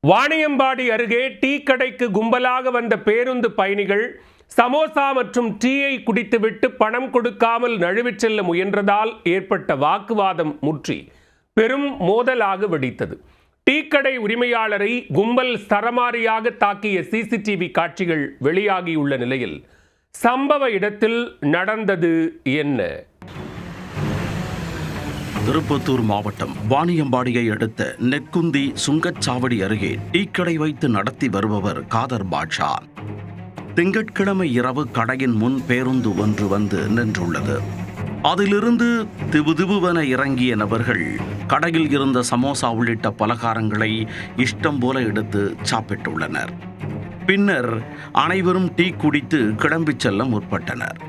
வாணியம்பாடி அருகே டீ கடைக்கு கும்பலாக வந்த பேருந்து பயணிகள் சமோசா மற்றும் டீயை குடித்துவிட்டு பணம் கொடுக்காமல் நழுவிச் செல்ல முயன்றதால் ஏற்பட்ட வாக்குவாதம் முற்றி பெரும் மோதலாக வெடித்தது. டீ கடை உரிமையாளரை கும்பல் சரமாரியாக தாக்கிய சிசிடிவி காட்சிகள் வெளியாகியுள்ள நிலையில் சம்பவ இடத்தில் நடந்தது என்ன? திருப்பத்தூர் மாவட்டம் வாணியம்பாடியை அடுத்த நெக்குந்தி சுங்கச்சாவடி அருகே டீக்கடை வைத்து நடத்தி வருபவர் காதர் பாட்ஷா. திங்கட்கிழமை இரவு கடையின் முன் பேருந்து ஒன்று வந்து நின்றுள்ளது. அதிலிருந்து திபுதிபுவென இறங்கிய நபர்கள் கடையில் இருந்த சமோசா உள்ளிட்ட பலகாரங்களை இஷ்டம் போல எடுத்து சாப்பிட்டுள்ளனர். பின்னர் அனைவரும் டீ குடித்து கிளம்பிச் செல்ல முற்பட்டனர்.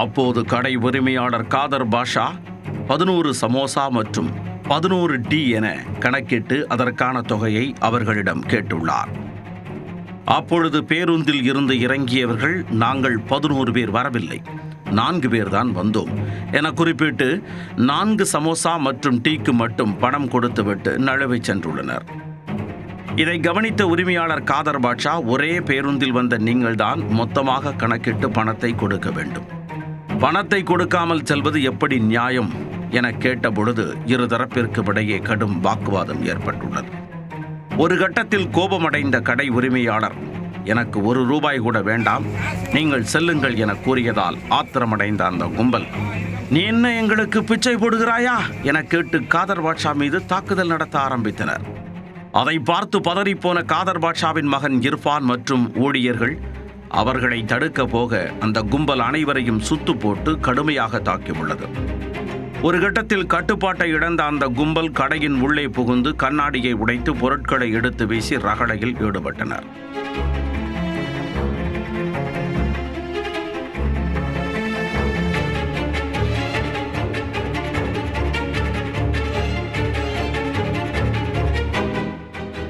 அப்போது கடை உரிமையாளர் காதர் பாஷா 11 சமோசா மற்றும் 11 டீ என கணக்கிட்டு அதற்கான தொகையை அவர்களிடம் கேட்டுள்ளார். அப்பொழுது பேருந்தில் இருந்து இறங்கியவர்கள், நாங்கள் 11 பேர் வரவில்லை, 4 பேர் தான் வந்தோம் என குறிப்பிட்டு 4 சமோசா மற்றும் டீக்கு மட்டும் பணம் கொடுத்துவிட்டு நழுவை சென்றுள்ளனர். இதை கவனித்த உரிமையாளர் காதர் பாட்ஷா, ஒரே பேருந்தில் வந்த நீங்கள்தான் மொத்தமாக கணக்கிட்டு பணத்தை கொடுக்க வேண்டும், பணத்தை கொடுக்காமல் செல்வது எப்படி நியாயம் என கேட்டபொழுது இருதரப்பிற்கு இடையே கடும் வாக்குவாதம் ஏற்பட்டுள்ளது. ஒரு கட்டத்தில் கோபமடைந்த கடை உரிமையாளர், எனக்கு 1 ரூபாய் கூட வேண்டாம், நீங்கள் செல்லுங்கள் என கூறியதால் ஆத்திரமடைந்த அந்த கும்பல், நீ என்ன எங்களுக்கு பிச்சை போடுகிறாயா என கேட்டு காதர் பாட்ஷா மீது தாக்குதல் நடத்த ஆரம்பித்தனர். அதை பார்த்து பதறிப்போன காதர் பாட்ஷாவின் மகன் இர்ஃபான் மற்றும் ஊழியர்கள் அவர்களை தடுக்க போக அந்த கும்பல் அனைவரையும் சுத்து போட்டு கடுமையாக தாக்கியுள்ளது. ஒரு கட்டத்தில் கட்டுப்பாட்டை இழந்த அந்த கும்பல் கடையின் உள்ளே புகுந்து கண்ணாடியை உடைத்து பொருட்களை எடுத்து வீசி ரகளையில் ஈடுபட்டனர்.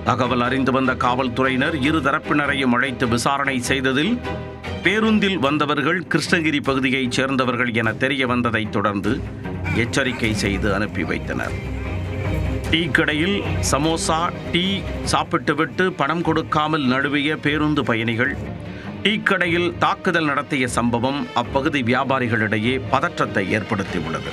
தகவல் அறிந்து வந்த காவல்துறையினர் இரு தரப்பினரையும் அழைத்து விசாரணை செய்ததில் பேருந்தில் வந்தவர்கள் கிருஷ்ணகிரி பகுதியைச் சேர்ந்தவர்கள் என தெரிய வந்ததை தொடர்ந்து எச்சரிக்கை செய்து அனுப்பி வைத்தனர். டீ கடையில் சமோசா டீ சாப்பிட்டுவிட்டு பணம் கொடுக்காமல் நழுவிய பேருந்து பயணிகள் டீ கடையில் தாக்குதல் நடத்திய சம்பவம் அப்பகுதி வியாபாரிகளிடையே பதற்றத்தை ஏற்படுத்தியுள்ளது.